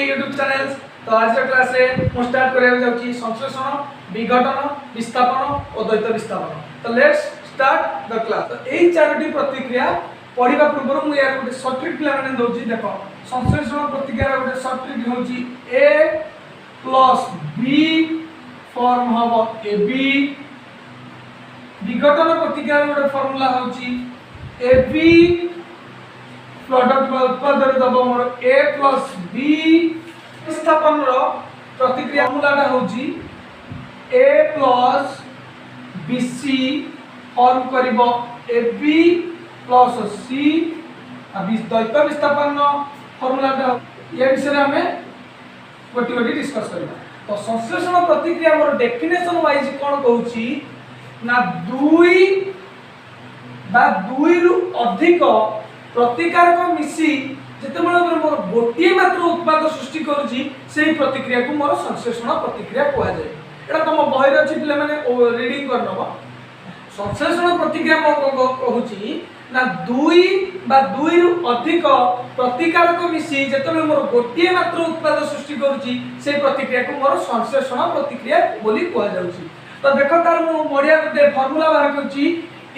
YouTube channel. तो आज class रे मु स्टार्ट करिया जाउची संश्लेषण, विघटन, विस्थापन और द्वैत विस्थापन। तो लेट्स स्टार्ट द क्लास। तो एई चारोटी प्रतिक्रिया पढ़िबा पूर्व मु यार गोटे शॉर्ट ट्रिक पिला माने दउची। देखो संश्लेषण प्रतिक्रिया गोटे शॉर्ट ट्रिक होची A प्लस B फॉर्म हबो AB। विघटन प्रतिक्रिया गोटे फार्मूला होची AB प्रोडक्ट उत्पादन दबो मोर A प्लस B। विस्थापन रो प्रतिक्रिया फार्मूला होची A प्लस BC फॉर्म करिवो AB प्लस C। अब द्वैत विस्थापन फार्मूला ये विषय में हमें गोटी गोटी डिस्कस करबा। तो संश्लेषण प्रतिक्रिया मोर डेफिनेशन वाइज कोन कहूची ना दुई बा दुई रु अधिक प्रतिकारक मिसी जेतेबेले मोर गोटिए मात्र उत्पाद सृष्टि करूची सेही प्रतिक्रिया को मोर संश्लेषण प्रतिक्रिया कहआ जाय। एटा तुम बहिर अछि पिले माने रीडिंग करनबो। संश्लेषण प्रतिक्रिया मो कहूची ना दुई बा दुई रु अधिक प्रतिकारक मिसी जेतेबेले मोर गोटिए मात्र उत्पाद सृष्टि करूची सेही प्रतिक्रिया को मोर संश्लेषण प्रतिक्रिया बोली कहआ जाउची। तो देखो तार मो बढ़िया गोटे फार्मूला बाहर करची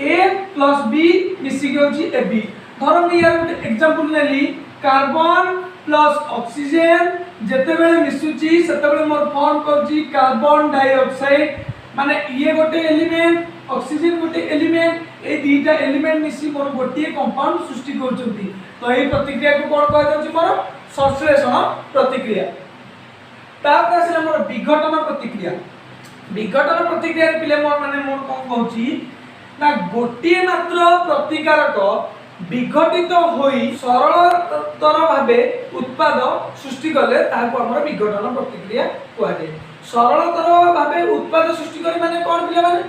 A प्लस B मिसी के होची AB। धर मु यार गोटे एग्जांपल नेली कार्बन प्लस ऑक्सीजन जेतेबेले मिसुची सेतेबेले मोर फॉर्म करची कार्बन डाइऑक्साइड। माने ये गोटे एलिमेंट ऑक्सीजन गोटे एलिमेंट ए दीटा एलिमेंट मिसी मोर गोटे कंपाउंड सृष्टि करचंती। तो एही प्रतिक्रिया को कोन कहै जाउची मोर संश्लेषण प्रतिक्रिया। तापर आसे मोर विघटन प्रतिक्रिया। विघटन प्रतिक्रिया रे पिले मोर माने मोर कोन कहूची ना गोटे मात्र प्रतिकारक विघटित होई सरलतर भाबे उत्पाद सृष्टि कले ताको हमर विघटन प्रतिक्रिया कहै जाय। सरलतर भाबे उत्पाद सृष्टि करी माने कोन पिले माने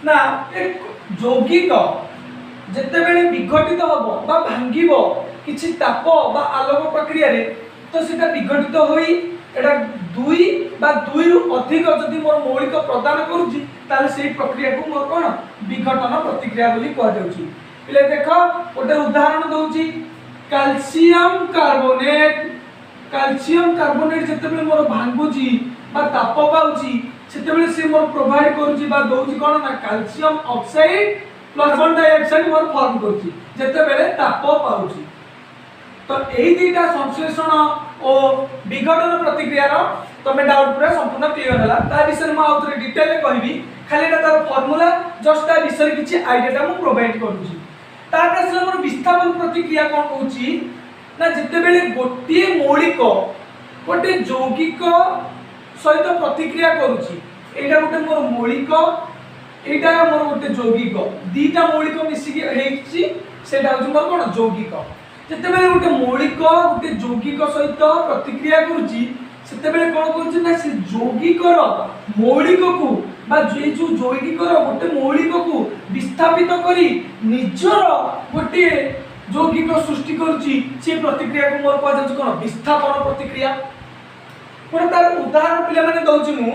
ना एक यौगिक जेतेबेले विघटित हबो बा भांगिबो किछि ताप बा आलोक प्रक्रिया रे तो सेटा विघटित होई एटा दुई बा दुई रु अधिक जदि मोर मौलिक प्रदान करूची ताले सेही प्रक्रिया को मोर कोन विघटन प्रतिक्रिया बोली कहै जाउची। पिले देखो गोटे उदाहरण दउची कैल्शियम कार्बोनेट। कैल्शियम कार्बोनेट जेतेबेले मोर भांगुची बा ताप पाउची सेतेबेले से मोर प्रोवाइड करूची बा दउची कोन ना calcium oxide plus carbon dioxide मोर फॉर्म करूची जेतेबेले ताप पाउची। तो एही दीटा संश्लेषण और विघटन प्रतिक्रिया रो तमे डाउट पूरा संपूर्ण क्लियर होला। ता विषय में आउथरे डिटेल कहबी खाली एटा तार फार्मूला जस्ट ता विषय किछि आइडिया मु प्रोवाइड करूची। तापर से हमर विस्थापन प्रतिक्रिया कोन कहूची ना जेतेबेले गोटिए मौलिक गोटे यौगिक सहित प्रतिक्रिया करूची। एटा गोटे मोर मौलिक एटा मोर गोटे यौगिक दीटा मौलिक मिसी के हेछि सेटा होची मोर कोन यौगिक। जेतेबेले गोटे मौलिक गोटे यौगिक सहित प्रतिक्रिया करूची सेतेबेले कोन करूची ना से यौगिक रो मौलिक को बा जे जो यौगिक रो गोटे मौलिक को विस्थापित करी निजर गोटे यौगिक सृष्टि करूची से प्रतिक्रिया को मोर कहै जाउची कोन विस्थापन प्रतिक्रिया। पर तार उदाहरण पिले माने दउची मु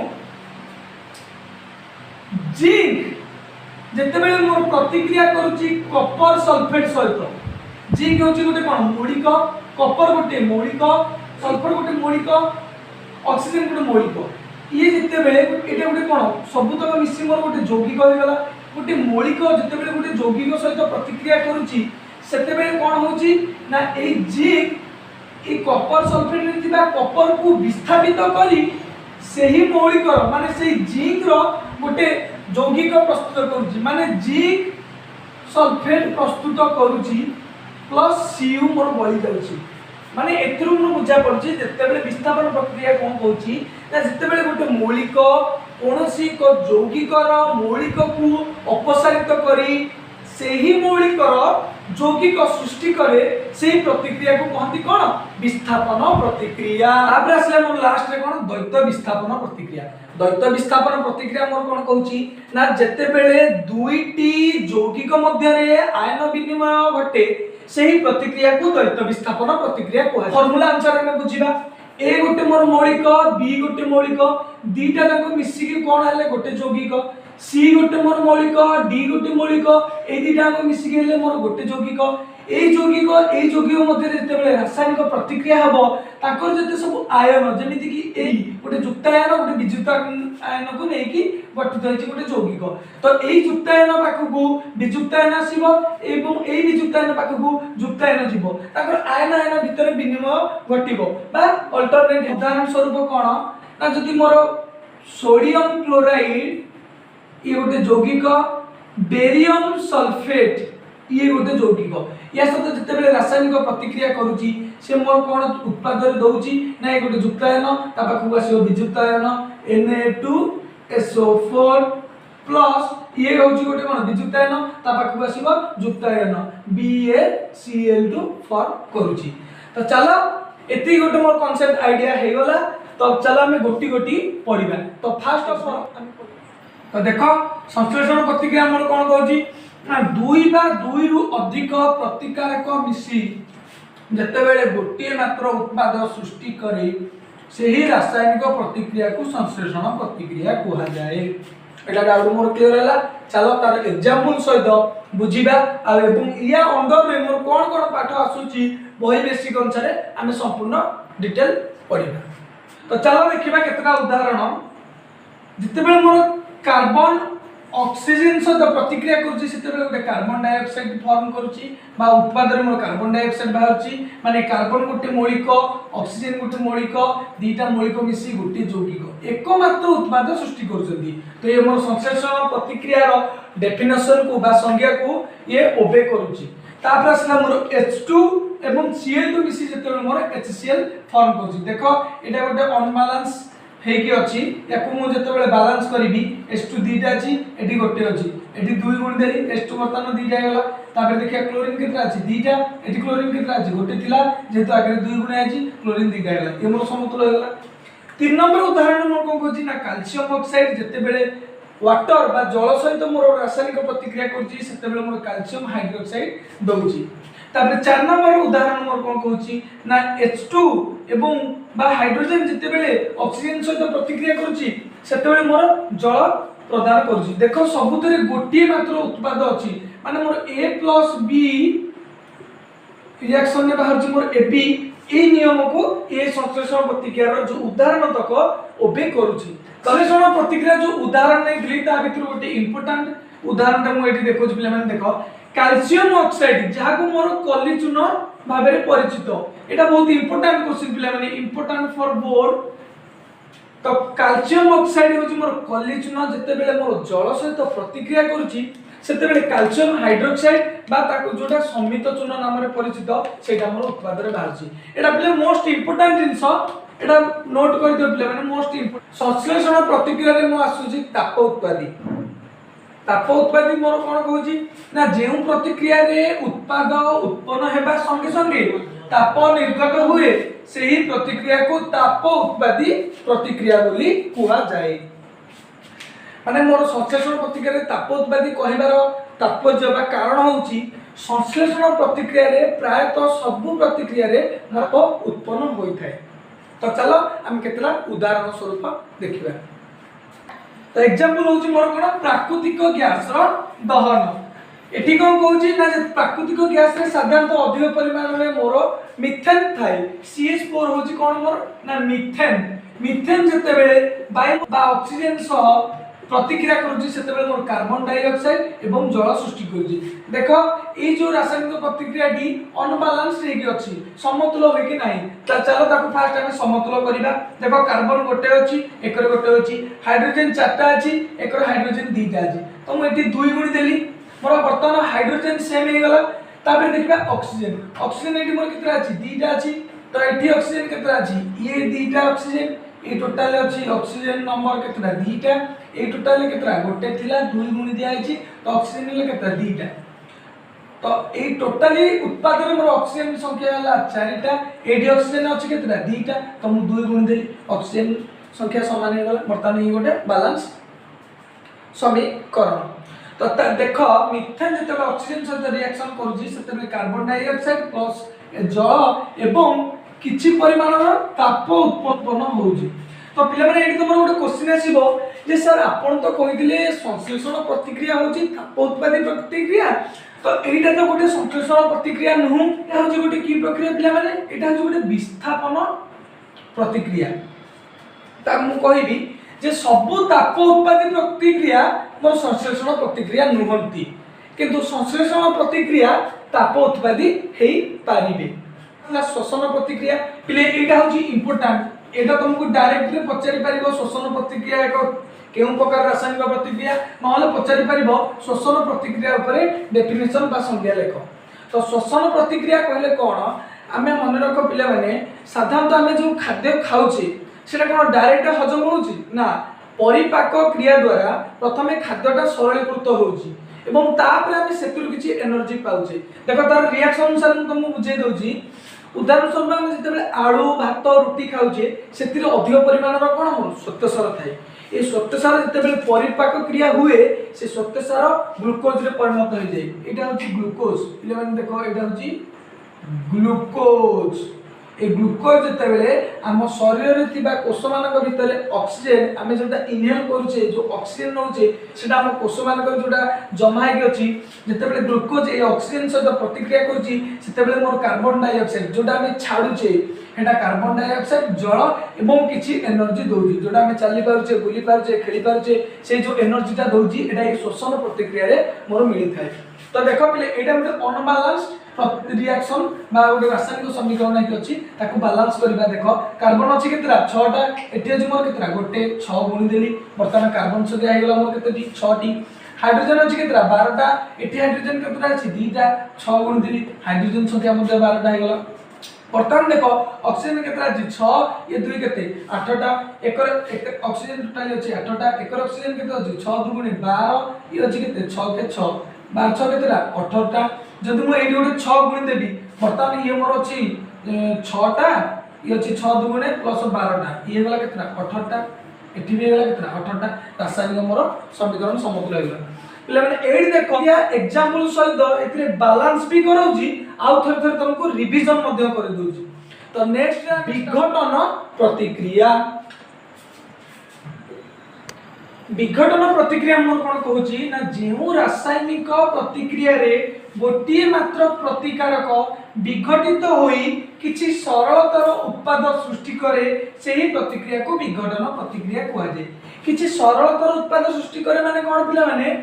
जिंक जेतेबेले मोर प्रतिक्रिया करूची कॉपर सल्फेट सहित। जिंक होची गोटे कोन मौलिक, कॉपर गोटे मौलिक, सल्फर गोटे मौलिक, ऑक्सीजन गोटे मौलिक। ये जेतेबेले एटा गोटे कोन सबुतक मिसी मोर गोटे यौगिक होई गला। गोटे मौलिक जेतेबेले गोटे यौगिक सहित प्रतिक्रिया करूची सेतेबेले कोन होची ना ए जिंक ए कॉपर सल्फेट रे थिबा कॉपर को विस्थापित करी सेही मौलिक माने सेही जिंक रो गोटे यौगिक प्रस्तुत करूची। माने जिंक सल्फेट प्रस्तुत करूची प्लस Cu मोर बळी जाउची। माने एथरु मु बुझा पड़ची जेतेबेले विस्थापन प्रक्रिया कोन कहूची ना जेतेबेले गोटे मौलिक कोनोसी को यौगिक रो मौलिक को अपसारित करी सेही मौलिक रो यौगिक सृष्टि करे सेही प्रतिक्रिया को कहती कोन विस्थापन प्रतिक्रिया। आबे असले मोर लास्ट रे कोन द्वैत विस्थापन प्रतिक्रिया। द्वैत विस्थापन प्रतिक्रिया मोर कोन कहूची ना जेतेबेले दुईटी यौगिक मध्य रे आयन विनिमय घटे सेही प्रतिक्रिया को द्वैत विस्थापन प्रतिक्रिया कहै। फार्मूला अनुसार हम बुझिबा ए गोटे मोर मौलिक बी गोटे मौलिक दीटा जाको मिसी के कोन हले गोटे यौगिक सी गोटे मोर मौलिक डी गोटे मौलिक ए दीटा को मिसी के हले मोर गोटे यौगिक एई यौगिक मध्य जिते रासायनिक प्रतिक्रिया हम ताकर जते सब आयन जमीती कि एई गोटे युक्तायन गोटे विजुक्तायन को लेकिन गठित होइछि गोटे यौगिक तो एई युक्तायन पाखकु विजुक्तायन आसीबो एवं एई विजुक्तायन पाखकु युक्तायन जीवो ताकर आयन आयन भितर विनिमय घटिबो बा अल्टरनेट उदाहरण स्वरूप कोन ना जदि मोर सोडियम क्लोराइड ये गोटे यौगिक बेरियम सल्फेट ये गोटे यौगिक या सहित जिते रासायनिक प्रतिक्रिया करुच्ची से मोर कौन उत्पादन दौची ना ये गोटे युक्तायन ता पाखकु आसीबो विजुक्तायन Na2SO4 प्लस ये होची गोटे कोन विजुक्तायन ता पाखकु आसीबो युक्तायन BaCl2 फॉर्म करूची तो चलो एती गोटे मोर कांसेप्ट आईडिया हे गला तो चलो हमें गोटी गोटी पढ़िबा तो फास्ट ऑफ ऑल तो देखो संश्लेषण प्रतिक्रिया मोर कोन कहूची ना दुई बा दुई रु अधिक प्रतिकारक मिसी जतेबेले गोटे मात्र उत्पाद सृष्टि करे सेही रासायनिक प्रतिक्रिया को संश्लेषण प्रतिक्रिया कहा जाए एटा डाउट मोर क्लियर हैला चलो तार एग्जांपल सहित बुझिबा आ एवं या अंडर रे मोर कोन कोन पाठ आसुची बही बेसिक अनुसार आमे संपूर्ण डिटेल पढिबा तो चलो देखिबा केतरा उदाहरण जितेबेले मोर कार्बन ऑक्सीजन सहित प्रतिक्रिया करूची सेतेबेले गोटे कार्बन डाइऑक्साइड फॉर्म करूची बा उत्पादन मोर कार्बन डाइऑक्साइड बाहरची माने कार्बन गोटे मौलिक ऑक्सीजन गोटे मौलिक दीटा मौलिक मिसी गोटे यौगिक एकमात्र उत्पाद सृष्टि करूचंदी तो ये मोर संश्लेषण प्रतिक्रिया रो डेफिनेशन को बा संज्ञा को ये ओबे करूची तापर असला मोर H2 एवं Cl2 मिसी जेतेबेले मोर HCl फॉर्म करूची देखो एटा गोटे अनबैलेंस हेकी अछि याकु मु जेतेबेले बैलेंस करबी H2 दीटा अछि एठी गोटे अछि एठी 2 गुण देली H2 वर्तमान दीटा गेला तापर देखिया क्लोरीन केतरा अछि दीटा एठी क्लोरीन केतरा अछि गोटे थिला जेतो आगे 2 गुण अछि क्लोरीन दीटा गेला ए मोर समतुल होगला 3 नंबर उदाहरण मो कोन कहछि ना कैल्शियम ऑक्साइड जेतेबेले वाटर बा जल सहित मोर रासायनिक प्रतिक्रिया करछि सेतेबेले मोर कैल्शियम हाइड्रोक्साइड दउछि तापर 4 नंबर उदाहरण मोर कोन कहछि ना H2 एवं बा हाइड्रोजन जेतेबेले ऑक्सीजन सहित प्रतिक्रिया करूची सेतेबेले मोर जल प्रदान करूची देखो सबुतरे गोटिए मात्र उत्पाद अछि माने मोर A + B रिएक्शन ने बाहर मोर AB ए नियम को ए संश्लेषण प्रतिक्रिया रो जो उदाहरण तक ओबे करूची संश्लेषण प्रतिक्रिया जो उदाहरण नै दिली ता भितर गोटे इंपोर्टेंट उदाहरण त मु एठी देखो पिले माने देखो कैल्शियम ऑक्साइड जहा को मोर कली चूना भाबे परिचित एटा बहुत इंपोर्टेंट क्वेश्चन पिले माने इंपोर्टेंट फॉर बोर्ड तो कैल्शियम ऑक्साइड होची मोर कली चूना जते बेले मोर जल सहित प्रतिक्रिया करूची सेते बेले कैल्शियम हाइड्रोक्साइड बा ताको जोटा समित चूना नाम रे परिचित सेटा मोर उत्पाद रे बाहरची एटा पिले मोस्ट इंपोर्टेंट जिंस एटा नोट कर दियो पिले माने मोस्ट इंपोर्टेंट संश्लेषण प्रतिक्रिया रे मो आसुची ताप उत्पादी मोर कोन कहूची ना जेउ प्रतिक्रिया रे उत्पाद उत्पन्न हेबा संगे संगे ताप निर्गत हुए सेही प्रतिक्रिया को ताप उत्पादी प्रतिक्रिया बोली कुहा जाए माने मोर संश्लेषण प्रतिक्रिया रे ताप उत्पादी कहिबार तात्पर्य बा कारण होची संश्लेषण प्रतिक्रिया रे प्रायतः सब प्रतिक्रिया रे ताप उत्पन्न होई थाए तो चलो हम केतला उदाहरण स्वरूप देखिबा तो एग्जांपल होची मोर कोन प्राकृतिक गैस रो दहन एठी कोन कहूची ना प्राकृतिक गैस रे साधारणतः अधिक परिमाण रे मोर मिथेन थाए CH4 होची कोन मोर ना मिथेन जते बेले वायु बा ऑक्सीजन सह प्रतिक्रिया करूची सेते बेले मोर कार्बन डाइऑक्साइड एवं जल सृष्टि करूची देखो ए जो रासायनिक प्रतिक्रिया डी अनबैलेंस रे की अछि समतुल होय कि नाही त चलो ताको फास्ट हम समतुल करिबा देखो कार्बन गोटे अछि एकर गोटे अछि हाइड्रोजन चारटा अछि एकर हाइड्रोजन दीटा अछि तो मु एठी 2 गुण देली मोर वर्तमान हाइड्रोजन सेम हे गला तापर देखबा ऑक्सीजन एठी मोर कितरा अछि दीटा अछि तो एठी ऑक्सीजन कितरा अछि ये दीटा ऑक्सीजन ए टोटल अछि ऑक्सीजन नंबर कितना दीटा ए टोटल कितना गोटे थिला 2 गुण दिया अछि तो ऑक्सीजन ले कितना दीटा तो ए टोटली उत्पादन मोर ऑक्सीजन संख्या हला 4टा एडी ऑक्सीजन अछि कितना दीटा तो मु 2 गुण देली ऑक्सीजन संख्या समान हे गला वर्तमान ई गोटे बैलेंस समीकरण तो देखो मिथेन जते ऑक्सीजन सहित रिएक्शन करूची सेते कार्बन डाइऑक्साइड प्लस जल एवं किछि परिमाणर ताप उत्पन्न होउची तो पिला माने एठी तमरो गोटे क्वेश्चन आसीबो जे सर आपण तो कहिदिले संश्लेषण प्रतिक्रिया होउची ताप उत्पादी प्रतिक्रिया तो एटा तो गोटे संश्लेषण प्रतिक्रिया नुह एटा हूँ गोटे की प्रक्रिया पिला माने एटा हूँ गोटे विस्थापन प्रतिक्रिया ता मु कहबी जे सबु ताप उत्पादी प्रतिक्रिया मोर संश्लेषण प्रतिक्रिया नुहंती किंतु संश्लेषण प्रतिक्रिया ताप उत्पादी हेई पारिबे ना श्वसन प्रतिक्रिया पिले एटा हूँ इंपोर्टेंट एटा तुमको डायरेक्टली पचारि पारिबो श्वसन प्रतिक्रिया एक केउं प्रकार रासायनिक प्रतिक्रिया नहले पचारि पारिबो श्वसन प्रतिक्रिया उपरे डेफिनेशन बा संज्ञा लेख तो श्वसन प्रतिक्रिया कहले कोन आमे मन रख पिले माने साधारणतः आमे जो खाद्य खाउचे सेटा कोन डायरेक्ट हजम होउची ना परिपाक क्रिया द्वारा प्रथमे खाद्यटा सरलीकृत होउची एवं तापर आमे सेतुर किछि एनर्जी पाउचे देखो तार रिएक्शन अनुसार हम तुमको बुझे दोची उदाहरण स्वरूप आमे जेतेबेले आलू भात रुटी खाउचे सेतिर अधिक परिमाणर कोन श्वेतसार थाए ए श्वेतसार जेतेबेले परिपाक क्रिया हुए से श्वेतसार ग्लूकोज रे परिणत हो जाए एटा होची ग्लूकोज इले माने देखो एटा होची ग्लूकोज ए ग्लूकोज जेतेबेले हम शरीर रे थिबा कोष मानक भितरे ऑक्सीजन आमे जोटा इनहेल करूचे जो ऑक्सीजन नउचे सेटा हम कोष मानक जोटा जमा हेके अछि जेतेबेले ग्लूकोज ए ऑक्सीजन सहित प्रतिक्रिया करूची सेतेबेले मोर कार्बन डाइऑक्साइड जोटा हम छाडुचे हेटा कार्बन डाइऑक्साइड जल एवं किछि एनर्जी दउची जोटा हम चली पारुचे बुली पारुचे खेली पारुचे से जो एनर्जीटा दउची एटा एक श्वसन प्रतिक्रिया रे मोर मिली थाए तो देखो पिले एटा गोटे अनबालांस्ड रिएक्शन बा गोटे रासायनिक समीकरण है अछि ताको बैलेंस करबा देखो कार्बन अछि केतरा 6 टा एटी अछि मोर केतरा गोटे 6 गुणी देली वर्तमान कार्बन संख्या हे गेला मोर केतेटी 6 टी हाइड्रोजन अछि केतरा 12 टा एटी हाइड्रोजन केतरा अछि 2 टा 6 गुणी देली हाइड्रोजन संख्या मध्ये 12 टा हे गेला वर्तमान देखो ऑक्सीजन केतरा अछि 6 ये 2 केते 8 टा एकर ऑक्सीजन टोटल अछि 8 टा एकर ऑक्सीजन केते अछि 6 दुगुणी 12 ये अछि केते 6 के 6 12 6 केतरा 18 टा जदि मु एडी गोटे 6 गुणी देबी वर्तमान ये मोर अछि 6 टा ये अछि 6 दुगुणे प्लस 12 टा ये गला केतना 18 टा एठी भी गला केतना 18 टा रासायनिक मोर समीकरण समतुल्य होइला पिले माने एडी देखो या एग्जांपल सहित एथिरे बैलेंस भी करौजी आउ थर थर तुमको रिवीजन मध्य कर दोजी तो नेक्स्ट विघटन प्रतिक्रिया विघटन प्रतिक्रिया मोर कोन कहूची ना जेउ रासायनिक प्रतिक्रिया रे गोटिए मात्र प्रतिकारक विघटित होई किछि सरलतर उत्पाद सृष्टि करे सेही प्रतिक्रिया को विघटन प्रतिक्रिया कहै जाय किछि सरलतर उत्पाद सृष्टि करे माने कोन पिला माने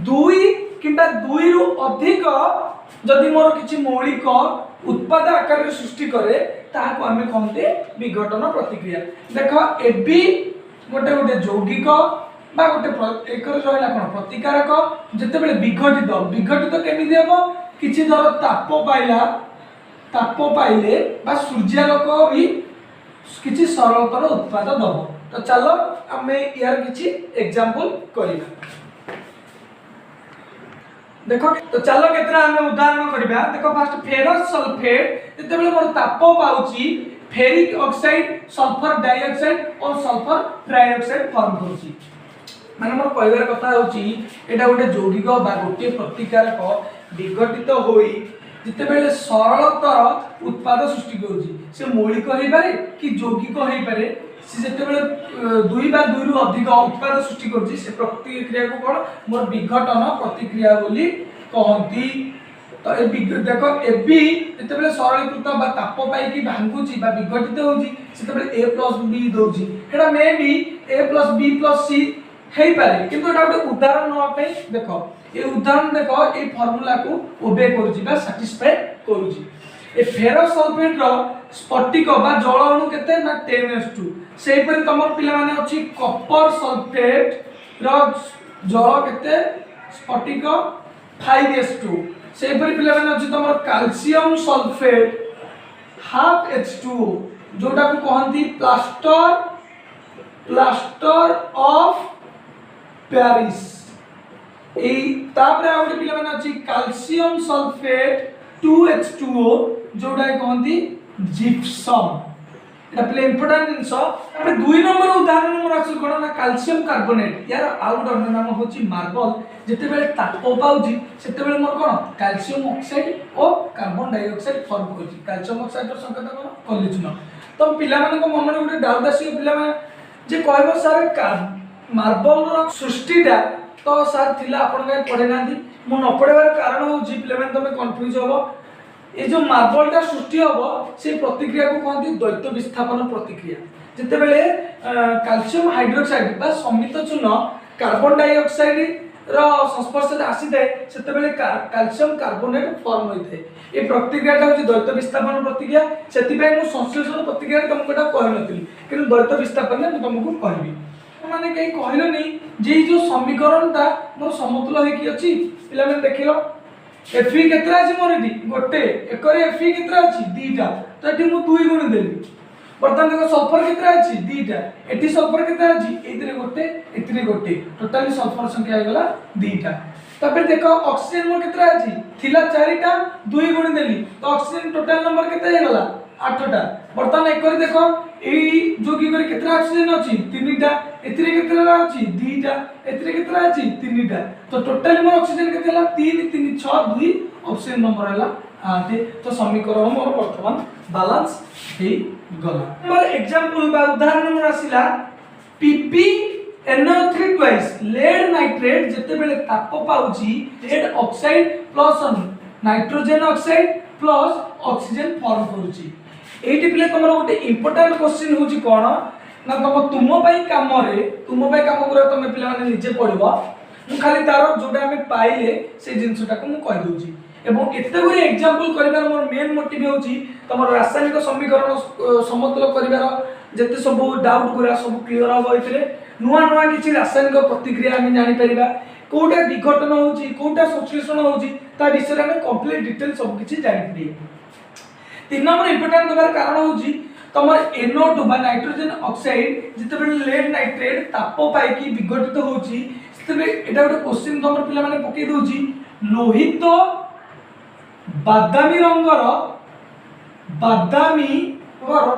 दुई किंबा दुई रु अधिक जदि मोर किछि मौलिक उत्पाद आकार रे सृष्टि करे ताहाको हमें कहते विघटन प्रतिक्रिया देखो एबी गोटे गोटे यौगिक बा गोटे एक रहिला कोन प्रतिकारक जेतेबेले विघटित विघटित केमिति हेबो किछि धर ताप पाइले बा सूर्यालोक भी किछि सरलतर उत्पाद दबो तो चलो हमें यार किछि एग्जांपल करिबा देखो तो चलो केतरा हमें उदाहरण करिबा देखो फर्स्ट फेरस सल्फेट जेतेबेले मोर ताप पाउची फेरिक ऑक्साइड सल्फर डाइऑक्साइड और सल्फर ट्राइऑक्साइड फॉर्म करूची माने मोर कहबार कथा होची एटा गोटे यौगिक बा गोटे प्रतिकारक विघटित होई जितेबेले सरलतर उत्पाद सृष्टि करूची से मौलिक होई पारे कि यौगिक होई पारे से जेतेबेले दुई बा दुई रु अधिक उत्पाद सृष्टि करूची से प्रतिक्रिया को कोन मोर विघटन प्रतिक्रिया बोली कहंती तो ए देखो एबी जेतेबेले सरलीकृत बा ताप पाई कि भांगुची बा विघटित होची सेतेबेले a + b Dochi Etah may be a + b + c हेई पारे किंतु एटा गोटे उदाहरण न पे देखो ए उदाहरण देखो ए फार्मूला को ओबे करूची बा सैटिस्फाई करूची ए फेरस सल्फेट रो स्फटिक बा जल अणु केते ना 10s2 सेही परि तमर पिला माने अछि कॉपर सल्फेट रो जल केते स्फटिक 5s2 सेही परि पिला माने अछि तमर कैल्शियम सल्फेट हाफ H2 जोटा को कहंती प्लास्टर ऑफ पेरिस ए तापर आउटे पिला माने अछि कैल्शियम सल्फेट 2H2O जोडा कहंती जिप्सम एटा प्ले इंपोर्टेंट जिंस આપણે दुई नंबर उदाहरण मोर अछि कोन ना कैल्शियम कार्बोनेट यार आउट अन्य नाम होछि मार्बल जेतेबेले ताप पाउछि सेतेबेले मोर कोन कैल्शियम ऑक्साइड और कार्बन डाइऑक्साइड फॉर्म करछि कैल्शियम ऑक्साइड रो संकेत कोन कॉलेजन तो पिला माने को मन रे डाउट आसी पिला माने जे कहबो सर मार्बल रो सृष्टिटा तो सर थिला आपण कहीं पढ़े ना मु न पढ़ार कारण हूँ पे मैंने तुम कन्फ्यूज हम ये जो मार्बलटा सृष्टि हम से प्रतिक्रिया को कहते द्वैत विस्थापन प्रतिक्रिया जितेबले कैल्शियम हाइड्रोक्साइड बा समित चूर्ण कार्बन डाइऑक्साइड संस्पर्श आसी थाए से कैल्शियम कार्बोनेट फॉर्म होता है ये प्रतिक्रियाटा हूँ द्वैत विस्थापन प्रतिक्रिया से संश्लेषण प्रतिक्रिया तुमको कहनी कि द्वैत विस्थापन में तुमको कहबी माने कहीं कहलनी जे जो समीकरणटा मोर समतुल होकी अछि पिला में देखिलो एफई केतरा अछि मोर एडी गोटे एकरे एफई केतरा अछि दीटा तो एटी मु दुई गुण देली बर्तमान देखो सल्फर केतरा अछि दीटा एटी सल्फर केतरा अछि एतिरे गोटे टोटली सल्फर संख्या हो गला दीटा तबे देखो ऑक्सीजन मोर केतरा अछि थिला चारिटा दुई गुण देली तो ऑक्सीजन टोटल नंबर केते हो गला 8टा बर्तमान एकरे देखो एई जो की करे केतरा ऑक्सीजन अछि तीनटा एतिरे केतरा अछि दीटा एतिरे केतरा अछि तीनटा तो टोटली मोर ऑक्सीजन केतेला 3 3 6 2 ऑक्सीजन नंबर हला 8 तो समीकरण मोर वर्तमान बैलेंस हे गला मोर एग्जांपल बा उदाहरण मोर आसिला PP NO3 twice lead nitrate जते बेले ताप पाउची lead oxide plus nitrogen oxide plus oxygen form करूची एटी पिले तमरो गोटे इंपोर्टेंट क्वेश्चन होची कोन ना तुम काम करा तुम पिला माने निजे पढ़िबो मु खाली तारो जोटा हमें पाइले से जिंसटा को मु कहि दोची एवं एते गुरे एग्जांपल करिवार मोर मेन मोटिव होची तमरो रासायनिक समीकरण समतुल करिवार जते सब डाउट गुरा सब क्लियर हो इतरे नुआ नुआ किछि रासायनिक प्रतिक्रिया हम जानि परिबा कोटा विघटन होची कोटा संश्लेषण होची ता विषय में कंप्लीट डिटेल सब किछि जानि पड़ी 3 नंबर इंपोर्टेंट दबार कारण होची तमर NO2 बा नाइट्रोजन ऑक्साइड जिते लेड नाइट्रेट ताप पाई की विघटित होची सेते एटा गोटे क्वेश्चन तमर पिला माने पके दोची लोहित बादामी रंगर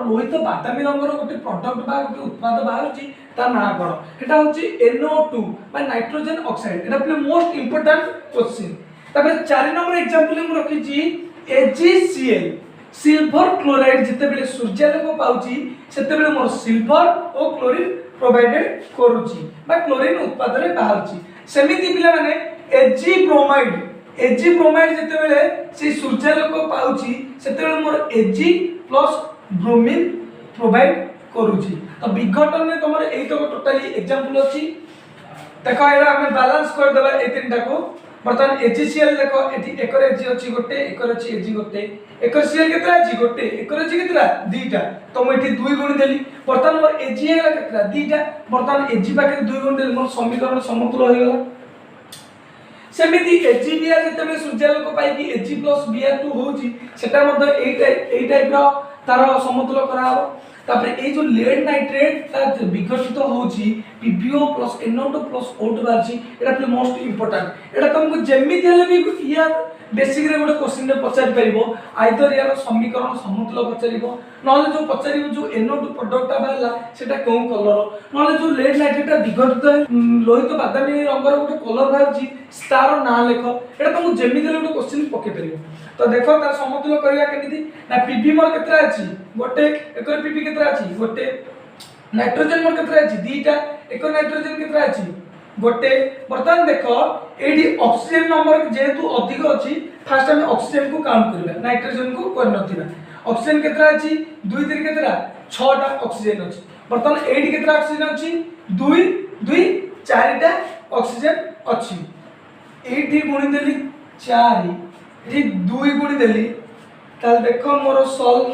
लोहित बादामी रंगर गोटे प्रोडक्ट बा गोटे उत्पाद बाहरची ता ना कोन एटा होची NO2 बा नाइट्रोजन ऑक्साइड एटा पिला मोस्ट इंपोर्टेंट क्वेश्चन तबे 4 नंबर एग्जांपल हम रखी छी AgCl सिल्वर क्लोराइड जिते बेले सूर्यालोक पाउची सेते बेले मोर सिल्वर और क्लोरीन प्रोवाइडेड करूची बा क्लोरीन उत्पादन रे बाहरची सेमिति पिला माने Ag ब्रोमाइड जिते बेले से सूर्यालोक पाउची सेते बेले मोर Ag प्लस ब्रोमीन प्रोवाइड करूची तो विघटन में तमर एई तो टोटली एग्जांपल अछि देखो एरा हमें बैलेंस कर देबा ए तीनटा को बर्तमान HCl देखो एटी एकर Ag अछि गोटे एकर अछि Ag गोटे एकर Cl केतरा अछि गोटे एकर अछि केतरा दीटा तो मैं एटी 2 गुण देली बर्तमान मोर Ag हेला केतरा दीटा बर्तमान Ag पाके 2 गुण देली मोर समीकरण समतुल हो गेला सेमिति HBr जते में सूर्यालोक पाई की Ag Br2 होची सेटा मध्ये एई टाइप रो तार समतुल करा हो तापर ए जो लेड नाइट्रेट ता विघटित होची PbO plus NO2 plus O2 बारची एटा पे मोस्ट इंपोर्टेंट एटा तुमको जेमिति हेले भी या बेसिक रे गोटे क्वेश्चन रे पचारि परिबो आइदर यार समीकरण समतुल पचारिबो नले जो पचारिबो जो NO2 प्रोडक्ट बाला सेटा कोन कलर नले जो लेड नाइट्रेट विघटित लोहित बादामी रंगर गोटे कलर बारची स्टार ना लेखो एटा तुमको जेमिति हेले गोटे क्वेश्चन पके परिबो तो देखो तार समतुल करिया केनिति ना पीबी मोर केतरा अछि गोटे एकर पीबी केतरा अछि गोटे नाइट्रोजन मोर केतरा अछि दीटा एकर नाइट्रोजन केतरा अछि गोटे बर्तमान देखो एडी ऑक्सीजन नंबर जेहेतु अधिक अछि फर्स्ट हम ऑक्सीजन को काउंट करबा नाइट्रोजन को कर नथिबा ऑक्सीजन केतरा अछि 2 3 केतरा 6 टा ऑक्सीजन अछि बर्तमान एडी केतरा ऑक्सीजन अछि 2 2 4 टा ऑक्सीजन अछि एडी गुणी देली 4 ये 2 गुणी देली ताल देखो मोर सॉल्व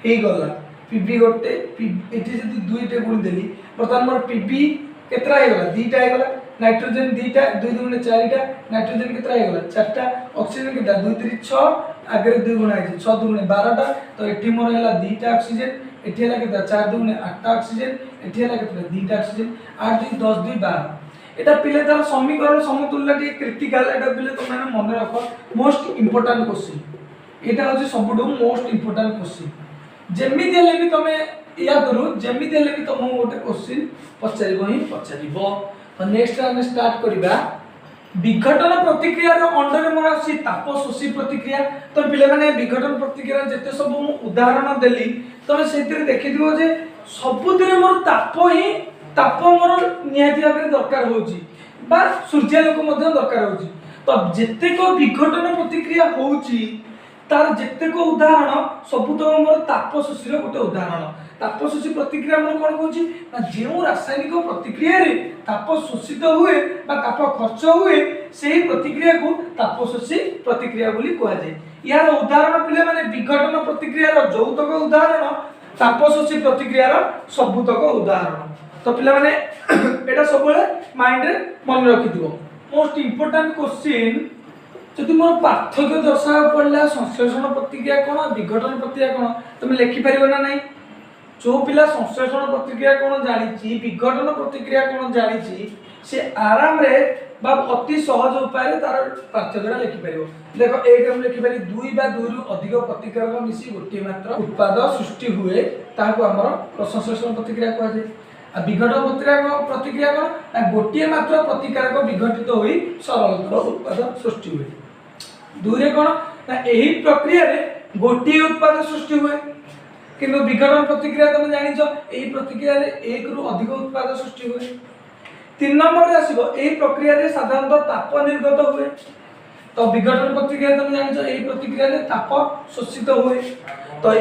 हे गला पीबी गोटे एठी जति 2 टे गुणी देली बर्तमान मोर पीबी केतरा हे गला दीटा हे गला नाइट्रोजन दीटा 2 गुणे 4 टा नाइट्रोजन केतरा हे गला 4 टा ऑक्सीजन केतरा 2 3 6 आगे 2 गुणा है 6 2 गुणे 12 टा तो एठी मोर हला दीटा ऑक्सीजन एठी हला केतरा 4 2 गुणे 8 टा ऑक्सीजन एठी हला केतरा दीटा ऑक्सीजन 8 2 10 2 12 एटा पिले तार समीकरण समतुल्य टी क्रिटिकल एटा पिले तो माने मन रखो मोस्ट इंपोर्टेंट क्वेश्चन एटा होची सबटू मोस्ट इंपोर्टेंट क्वेश्चन जेमिति हेले भी तमे या करू जेमिति हेले भी तमो गोटे क्वेश्चन पचारिबो ही पचारिबो तो नेक्स्ट हम स्टार्ट करिबा विघटन प्रतिक्रिया रो अंडर मोर आसी ताप शोषी प्रतिक्रिया तो पिले माने विघटन प्रतिक्रिया जते सब उदाहरण देली तमे सेतिर देखि दिबो जे सबुदिरे मोर ताप मोर निहाती भाबरे दरकार होची बा सूर्यालोक मध्य दरकार होची। तो जेतेक विघटन प्रतिक्रिया होची तार जेतेक उदाहरण सबुतो हमर तापशोषीर गोटे उदाहरण। तापशोषी प्रतिक्रिया हमर कोन कहूची ना जेउ रासायनिक प्रतिक्रिया रे ताप शोषित हुए बा ताप खर्च हुए सेही प्रतिक्रिया को तापशोषी प्रतिक्रिया बोली कहै जाय। यार उदाहरण पिले माने विघटन प्रतिक्रिया रो जौतक उदाहरण तापशोषी प्रतिक्रिया रो सबुतक उदाहरण। तो पिला माने एटा सबले माइंड रे मन रखि दिबो। मोस्ट इंपोर्टेंट क्वेश्चन जदि मोर पार्थक्य दर्शावा पड़ला संश्लेषण प्रतिक्रिया कोन विघटन प्रतिक्रिया कोन तुम लिखि परिबो ना नहीं। जो पिला संश्लेषण प्रतिक्रिया कोन जानिछि विघटन प्रतिक्रिया कोन जानिछि से आराम रे बा अति सहज उपाय रे तार पार्थक्यटा लिखि परिबो। देखो एक हम लिखि पारि दुई बा दुई रु अधिक प्रतिक्रिया मिसी गोटे मात्र उत्पाद सृष्टि हुए ताको हमर संश्लेषण प्रतिक्रिया कहै छै। आ विघटन प्रतिक्रिया कोन ना गोटे मात्र प्रतिकारक विघटित होई सरलतर उत्पाद सृष्टि हुए। दुई रे कोन ना एही प्रक्रिया रे गोटे उत्पाद सृष्टि हुए किंतु विघटन प्रतिक्रिया तुम जानिछ एही प्रक्रिया रे एक रु अधिक उत्पाद सृष्टि हुए। 3 नंबर रे आसीबो एही प्रक्रिया रे साधारणतः ताप निर्गत हुए। तो विघटन प्रतिक्रिया तुम जानिछ एही प्रक्रिया रे ताप शोषित हुए। तो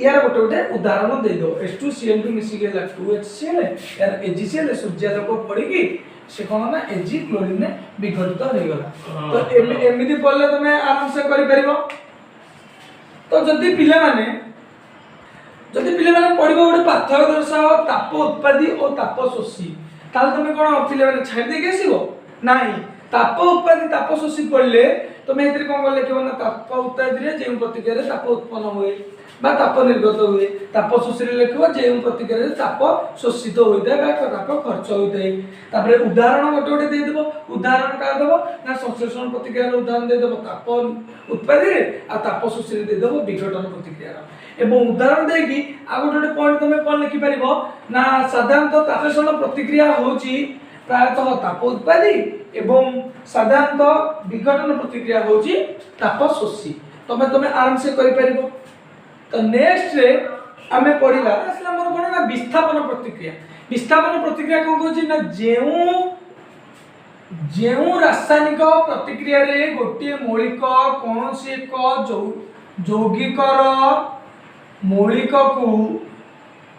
यार गोटे गोटे उदाहरण दे दो H2Cl2 मिसी गेला 2HCl यार AgCl सूर्यालोक पड़ी की से कोन ना Ag क्लोरीन विघटित हो गला। तो एमिति पड़ले तुमे आराम से करि परिबो। तो जदी पिले माने पढिबो गोटे पार्थक्य दर्शाओ ताप उत्पादी और ताप शोषी ताल तुमे कोन पिले माने छाड़ दे के आसीबो नाही। ताप उत्पादी ताप शोषी पड़ले तुमे एतरे कोन कर लेखिबो ना ताप उत्पादी रे जे प्रतिक्रिया रे ताप उत्पन्न हुए बा ताप निर्गत हुए। ताप शोषी रे लेखिबो जे प्रतिक्रिया रे ताप शोषित होइते बा ताप खर्च होइते। तापरे उदाहरण गोटे गोटे दे देबो। उदाहरण का देबो ना संश्लेषण प्रतिक्रिया रे उदाहरण दे देबो ताप उत्पादी रे आ ताप शोषी रे दे देबो विघटन प्रतिक्रिया रे। एवं उदाहरण देकी आ गोटे पॉइंट तुमे कोन लिखि परिबो ना साधारणतः तापशोषण प्रतिक्रिया होची प्रायतः ताप उत्पादी एवं साधारणतः विघटन प्रतिक्रिया होची ताप शोषी। तुमे आराम से करि परिबो। तो नेक्स्ट रे आमे पढिला असला मोर कोन ना विस्थापन प्रतिक्रिया। विस्थापन प्रतिक्रिया कोन कहूची ना जेउ रासायनिक प्रतिक्रिया रे गोटे मौलिक कोनोसी एक यौगिकर मौलिक को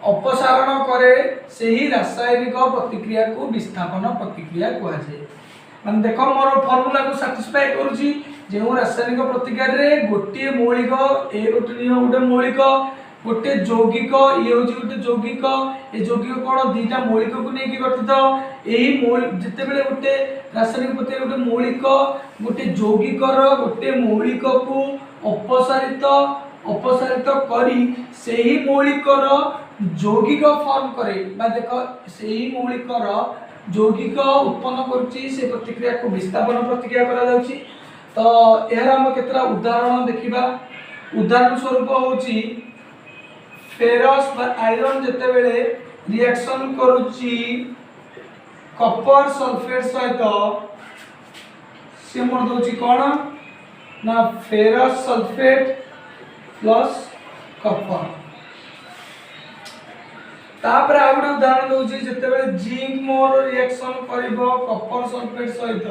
अपसारण करे सही रासायनिक प्रतिक्रिया को विस्थापन प्रतिक्रिया कहै छै। मान देखो मोर फार्मूला को सैटिस्फाई करूची जेउ रासायनिक प्रतिक्रिया रे गोटे मौलिक ए गोटे मौलिक गोटे यौगिक ये होची गोटे यौगिक ए यौगिक कोन दीटा मौलिक को नेकी गठित एही मौलिक जते बेले गोटे रासायनिक प्रतिक्रिया गोटे मौलिक गोटे यौगिकर गोटे मौलिक को अपसारित करी सही मौलिकर यौगिक फॉर्म करे बा देखो सही मौलिकर यौगिक उत्पन्न करूची से प्रतिक्रिया को विस्थापन प्रतिक्रिया करा जाउची। तो एहर हम केतरा उदाहरण देखिबा। उदाहरण स्वरूप होची फेरस बा आयरन जते बेले रिएक्शन करूची कॉपर सल्फेट सहित से मोर दोची कोन ना फेरस सल्फेट प्लस कॉपर। तापर आ गोटे उदाहरण दोची जते बेले जिंक मोर रिएक्शन करिवो कॉपर सल्फेट सहित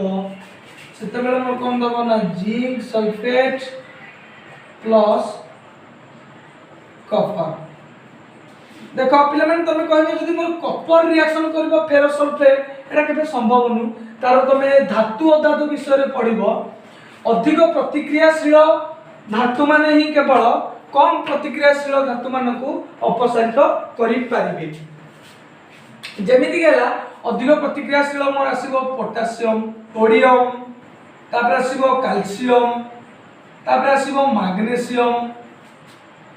सेते बेले मोर कोन दबो ना जिंक सल्फेट प्लस कॉपर। देखो पिला माने तमे कहबो जदी मोर कॉपर रिएक्शन करिवो फेरस सल्फेट एटा केबे संभव नु तार तमे धातु अधातु विषय रे पढिबो। अधिक प्रतिक्रियाशील धातु माने ही केवल कम प्रतिक्रियाशील धातु मान को अपसारित करि पारिबे। जेमिति गेला अधिक प्रतिक्रियाशील मोर आसीबो पोटेशियम सोडियम तापर आसीबो कैल्शियम तापर आसीबो मैग्नीशियम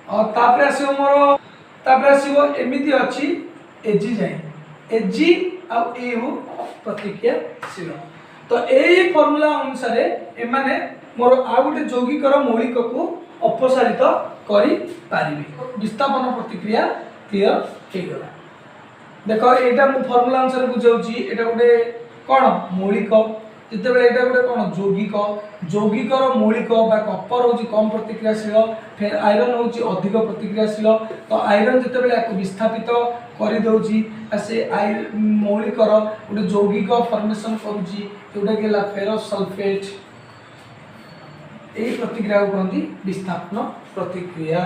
और तापर आसीबो मोर तापर आसीबो एमिति अछि एजी जाय एजी आ एउ प्रतिक्रियाशील। तो एई फार्मूला अनुसार ए माने मोर आ गोटे यौगिकर मौलिक को अपसारित करि पारिबे। विस्थापन प्रतिक्रिया क्लियर हे गला। देखो एटा मु फार्मूला अनुसार बुझाउची एटा गोटे कोन मौलिक जते बेले एटा गोटे कोन यौगिकर मौलिक बा कॉपर होची कम प्रतिक्रियाशील फिर आयरन होची अधिक प्रतिक्रियाशील। तो आयरन जते बेले को विस्थापित କରି दउची से आई मौलिकर गोटे यौगिक फॉर्मेशन करूची जोटा कि फेरस सल्फेट यही प्रतिक्रिया को कहते विस्थापन प्रतिक्रिया।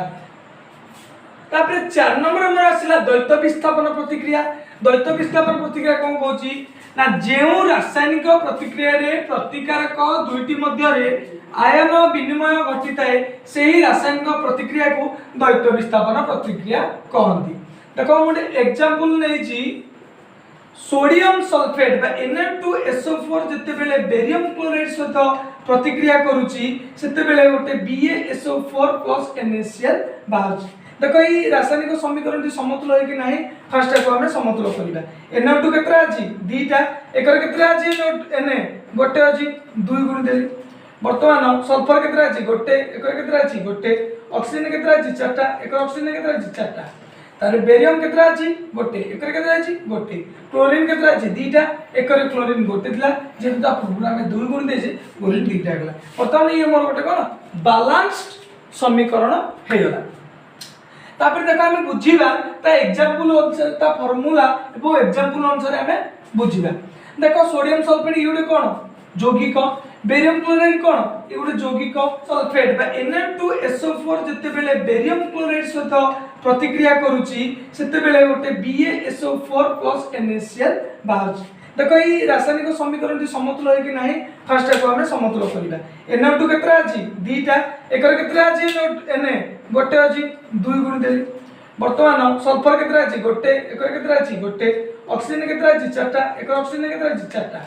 तापर 4 नंबर हमर आसिला द्वैत विस्थापन प्रतिक्रिया। द्वैत विस्थापन प्रतिक्रिया कौन कहूची ना जेउ रासायनिक प्रतिक्रिया रे प्रतिकारक दुईटी मध्य रे आयन विनिमय घटिताए सेही रासायनिक प्रतिक्रिया को द्वैत विस्थापन प्रतिक्रिया कहती। देखो गोटे एग्जांपल नै जी सोडियम सल्फेट बा Na2SO4 जते बेले बेरियम क्लोराइड सहित प्रतिक्रिया करूची सेते बेले गोटे BaSO4 NaCl बाहर। देखो ये रासायनिक समीकरण टी समतुल है कि नहीं फर्स्ट को हमें समतुल करबा। Na2 केतरा अछि दीटा एकर केतरा अछि Na गोटे अछि 2 गुण देली। वर्तमान सल्फर केतरा अछि गोटे एकर केतरा अछि गोटे ऑक्सीजन केतरा अछि चारटा एकर ऑक्सीजन केतरा अछि चारटा तारे बेरियम केतरा अछि गोटे एकर केतरा अछि गोटे क्लोरीन केतरा अछि दीटा एकर क्लोरीन गोटे दिला जेतु ता पूरा में 2 गुण देजे क्लोरीन दीटा गला। वर्तमान ये मोर गोटे कोन बैलेंस्ड समीकरण हे गला। तापर देखा हमें बुझीबा ता एग्जांपल अनुसार ता फार्मूला एवं एग्जांपल अनुसार हमें बुझीबा। देखो सोडियम सल्फेट इउडे कोन यौगिक बेरियम क्लोराइड कोन इउडे यौगिक सल्फेट बा Na2SO4 जते बेले बेरियम क्लोराइड सहित प्रतिक्रिया करूची सेते बेले गोटे BaSO4 NaCl बाहर। देखो ये रासायनिक समीकरण टी समतुल है कि नहीं फर्स्ट को हमें समतुल करबा। Na2 केतरा अछि दीटा एकर केतरा अछि Na गोटे अछि 2 गुण देली। वर्तमान सल्फर केतरा अछि गोटे एकर केतरा अछि गोटे ऑक्सीजन केतरा अछि चारटा एकर ऑक्सीजन केतरा अछि चारटा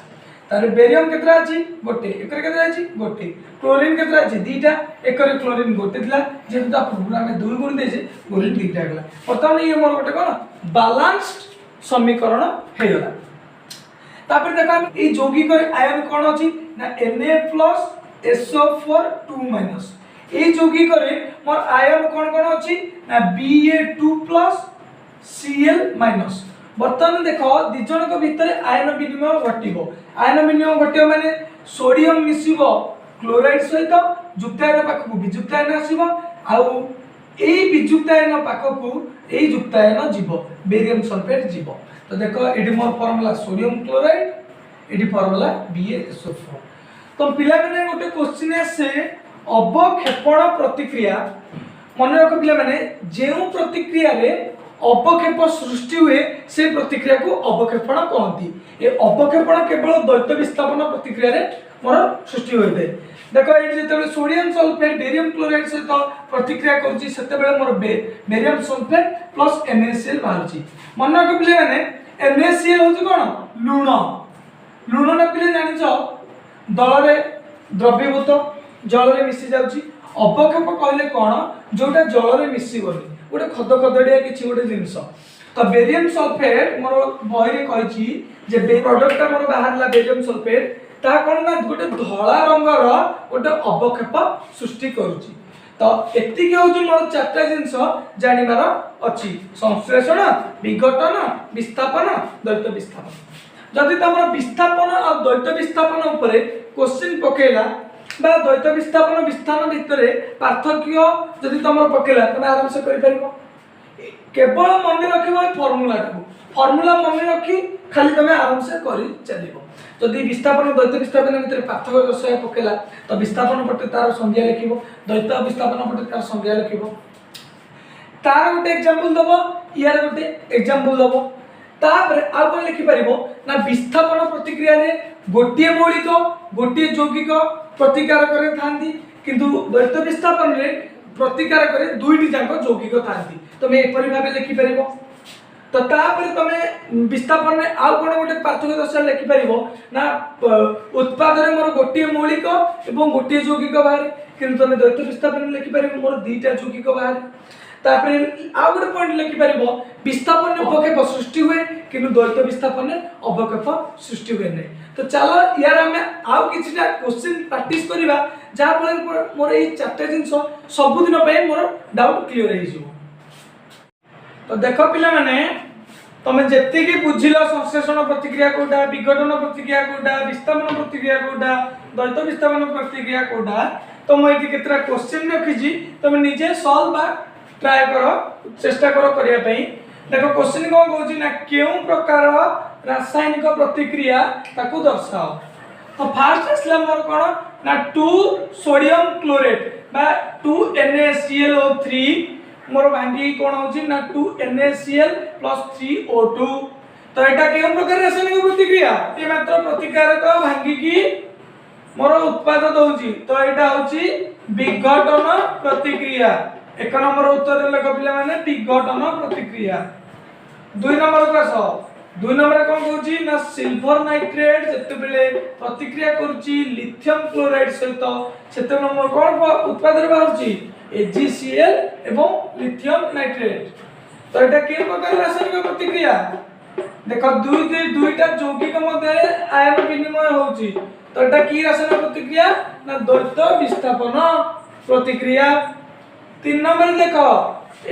तारे बेरियम केतरा अछि गोटे एकर केतरा अछि गोटे क्लोरीन केतरा अछि दीटा एकर क्लोरीन गोटे दिला जेतु ता पूरा में 2 गुण देजे क्लोरीन दीटा गला। वर्तमान ये मोर गोटे कोन बैलेंस्ड समीकरण हे गला। तापर देखा ए यौगिक आयन कोन अछि ना Na+SO4 2- ए यौगिक रे मोर आयन कोन कोन अछि ना Ba2+ Cl-। वर्तमान देखो दि जन को भीतर आयन विनिमय घटिबो। आयन विनिमय घटिबो माने सोडियम मिसिबो क्लोराइड सहित युक्तायन पाखकु वियुक्तायन आसीबो आउ एई वियुक्तायन पाखकु एई युक्तायन जीवो बेरियम सल्फेट जीवो। तो देखो एडी मोर फार्मूला सोडियम क्लोराइड एडी फार्मूला BaSO4। तो पिला माने गोटे क्वेश्चन आसे अवक्षेपण प्रतिक्रिया मन रख पिला माने जेउ प्रतिक्रिया रे अवक्षेप सृष्टि हुए से प्रतिक्रिया को अवक्षेपण कहती। ए अवक्षेपण केवल द्वैत विस्थापन प्रतिक्रिया रे मोर सृष्टि होइते। देखो एठी जेतेबेले सोडियम सल्फेट बेरियम क्लोराइड सहित प्रतिक्रिया करछि सेतेबेले मोर बेरियम सल्फेट प्लस NaCl बाहरछि। मन रख पिले माने NaCl होछि कोन लूण। लूण न पिले जानिछो दल रे द्रव्यभूत जल रे मिसि जाउछि। अवक्षेप कहले कोन जोटा जल रे मिसिबोनी गोटे खद खदड़िया किछि गोटे जिंस। तो बेरियम सल्फेट मोर बही रे कहिछि जे प्रोडक्ट मोर बाहरला बेरियम सल्फेट ता कोन ना गोटे धळा रंगर गोटे अवक्षेप सृष्टि करूछि। तो एतिके होछि मोर चारटा जिंस जानिबार अछि संश्लेषण विघटन विस्थापन द्वैत विस्थापन। जदि तमर विस्थापन आ द्वैत विस्थापन ऊपर क्वेश्चन पकेला बा द्वैत विस्थापन विस्थापन भितर पार्थक्य जदि तमर पकेला तमे आराम से करि परिबो। केवल मन रखिबो फार्मूला फार्मूला मन रखी खाली तमे आराम से करि चलिबो। जदि विस्थापन द्वैत विस्थापन भितर पार्थक्य दर्शाय पकेला तो विस्थापन पटे तार संज्ञा लिखिबो द्वैत विस्थापन पटे तार संज्ञा लिखिबो। तार गोटे एग्जांपल दबो यार गोटे एग्जांपल दबो तापर आ कोन लिखि परिबो ना विस्थापन प्रतिक्रिया रे गोटिए मौलिक गोटिए यौगिक प्रतिकार करे थांती किंतु द्वैत विस्थापन रे प्रतिकार करे दुईटी जांक यौगिक थांती। तमे एपरि भाबे लिखि परिबो। तो तापर तमे विस्थापन रे आ कोन गोटे पार्थक्य दर्शा लिखि परिबो ना उत्पाद रे मोर गोटिए मौलिक एवं गोटिए यौगिक बाहर किंतु तमे द्वैत विस्थापन लिखि परिबो मोर दुईटा यौगिक बाहर। तापर आ गोटे पॉइंट लिखि परिबो विस्थापन रे अवक्षेप सृष्टि हुए किंतु द्वैत विस्थापन रे अवक्षेप सृष्टि हुए नै। तो चलो यार हमें आउ किछटा क्वेश्चन प्रैक्टिस करिबा जहा पर मोर ए चारटा जिंस सब दिन पे मोर डाउट क्लियर हे जिवो। तो देखो पिला माने तमे जत्ते की बुझिलो संश्लेषण प्रतिक्रिया कोडा विघटन प्रतिक्रिया कोडा विस्थापन प्रतिक्रिया कोडा द्वैत विस्थापन प्रतिक्रिया कोडा तो मैं एटी केतरा क्वेश्चन रखिजी तमे निजे सॉल्व बा ट्राई करो चेष्टा करो करिया पई। देखो क्वेश्चन कौन कहूँ ना केउं प्रकार रासायनिक प्रतिक्रिया ताकू दर्शाओ। तो फास्ट आसला मोर कौन ना 2 सोडियम क्लोरेट बा 2 NaClO3 मोर भांगी कौन होची ना 2 NaCl + 3 O2। तो एटा केउं प्रकार रासायनिक प्रतिक्रिया ये मात्र प्रतिकारक भांगी की मोर उत्पाद दउची। तो एटा होची विघटन प्रतिक्रिया। एक नंबर उत्तर लेख पिला माने विघटन प्रतिक्रिया। 2 नंबर को आसो। 2 नंबर कोन कहूची ना सिल्वर नाइट्रेट जते बेले प्रतिक्रिया करूची लिथियम क्लोराइड सहित सेते नंबर कोन उत्पाद रे बाहरची AgCl एवं लिथियम नाइट्रेट। तो एटा के प्रकार रासायनिक प्रतिक्रिया देखो दुईटा यौगिक मध्य आयन विनिमय होची। तो एटा की रासायनिक प्रतिक्रिया ना द्वैत विस्थापन प्रतिक्रिया। 3 नंबर देखो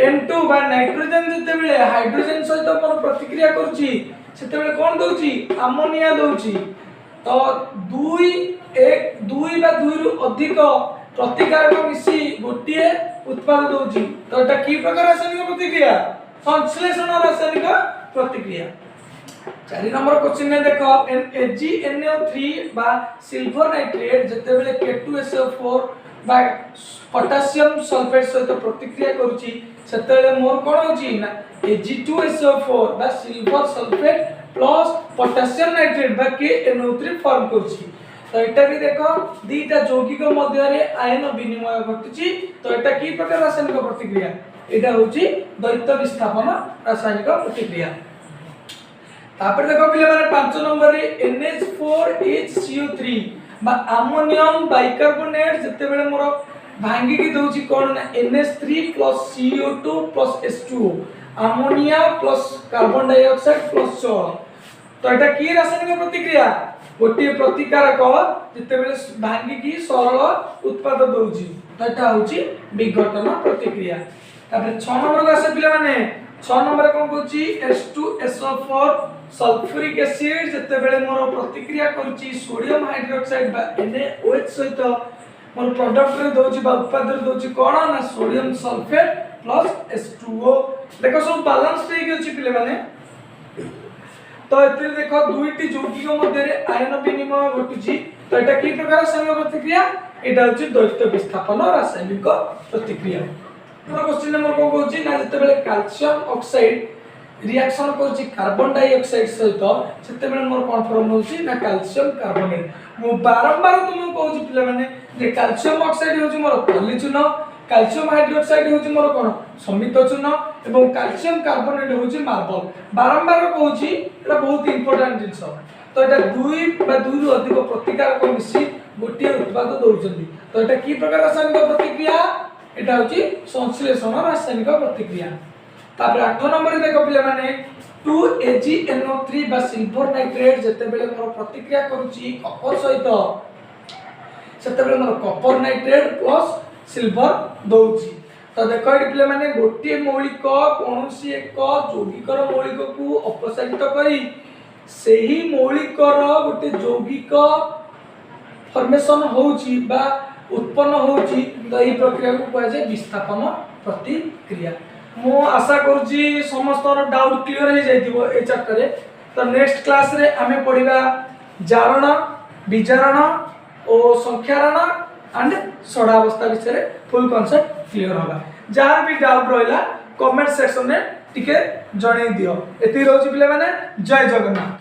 N2 बा नाइट्रोजन जते बेले हाइड्रोजन सहित मोर प्रतिक्रिया करूची सेते बेले कोन दउची अमोनिया दउची। तो 2 बा 2 रु अधिक प्रतिकारक मिसी गोटिए उत्पाद दउची। तो एटा की प्रकार रासायनिक प्रतिक्रिया संश्लेषण रासायनिक प्रतिक्रिया। 4 नंबर क्वेश्चन में देखो AgNO3 बा सिल्वर नाइट्रेट जते बेले K2SO4 बा पोटेशियम सल्फेट सहित प्रतिक्रिया करूची सेते बेले मोर कोन होची ना Ag2SO4 बा silver sulphate plus potassium nitrate बा KNO3 फॉर्म करूची। तो एटा भी देखो दीटा यौगिक मध्य रे आयन विनिमय घटुची। तो एटा की प्रकार रासायनिक प्रतिक्रिया एटा होची द्वैत विस्थापन रासायनिक प्रतिक्रिया। तापर देखो पिले माने 5 नंबर रे NH4HCO3 बा अमोनियम बाइकार्बोनेट जते बेले मोर भांगी की दउची कोन ना NH3 + CO2 + H2O ammonia plus carbon dioxide plus जल। तो एटा की रासायनिक प्रतिक्रिया गोटे प्रतिकारक जते बेले भांगी की सरल उत्पाद दउची। तो एटा होची विघटन प्रतिक्रिया। तापर 6 नंबर को आसे पिले माने 6 नंबर कोन कहूची H2SO4 सल्फ्यूरिक एसिड जते बेले मोर प्रतिक्रिया करूची सोडियम हाइड्रोक्साइड बा NaOH सहित मोर प्रोडक्ट रे दउची बा उत्पाद रे दउची कोन ना सोडियम सल्फेट प्लस H2O। देखो सब बैलेंस ठीक अछि पिले माने। तो एते देखो दुईटी यौगिक मध्य रे आयन विनिमय घटुची। तो एटा की प्रकार रासायनिक प्रतिक्रिया एटा होची द्वैत विस्थापन रासायनिक प्रतिक्रिया। तो क्वेश्चन नंबर को कहूची ना जते बेले कैल्शियम ऑक्साइड रिएक्शन करछि कार्बन डाइऑक्साइड सहित सेते बेले मोर कोन फॉर्म होछि ना कैल्शियम कार्बोनेट। मु बारंबार तुम कहूछि पिले माने जे कैल्शियम ऑक्साइड होछि मोर पॉलीचून कैल्शियम हाइड्रोक्साइड होछि मोर कोन समित चून एवं कैल्शियम कार्बोनेट होछि मार्बल। बारंबार कहूछि एटा बहुत इंपोर्टेंट जिंस। तो एटा 2 बा 2 रु अधिक प्रतिकारक मिसी गोटे उत्पाद दउछन्ती। तो एटा की प्रकार रासायनिक प्रतिक्रिया एटा होछि संश्लेषण रासायनिक प्रतिक्रिया। तापर 8 नंबर देखो पिले माने 2 AgNO3 बा सिल्वर नाइट्रेट जते बेले मोर प्रतिक्रिया करूची कपर सहित सेते बेले मोर कपर नाइट्रेट प्लस सिल्वर दउची। तो देखो एटी पिले माने गोटे मौलिक कोनोसी एक यौगिकर मौलिक को अपसारित करी सेही मौलिकर गोटे यौगिक फॉर्मेशन होउची बा उत्पन्न होउची। तो एही प्रक्रिया को कहै छै विस्थापन प्रतिक्रिया। मो आशा करूची समस्त डाउट क्लियर हो जाइतिबो ए चैप्टर रे। तो नेक्स्ट क्लास रे आमे पढिबा जारण विजारण और संख्यारण एंड सडावस्था विषय रे फुल कांसेप्ट क्लियर होला। जहां भी डाउट रहला कमेंट सेक्शन में टिके जणे दियो। एति रहउची पिले माने जय जगन्नाथ।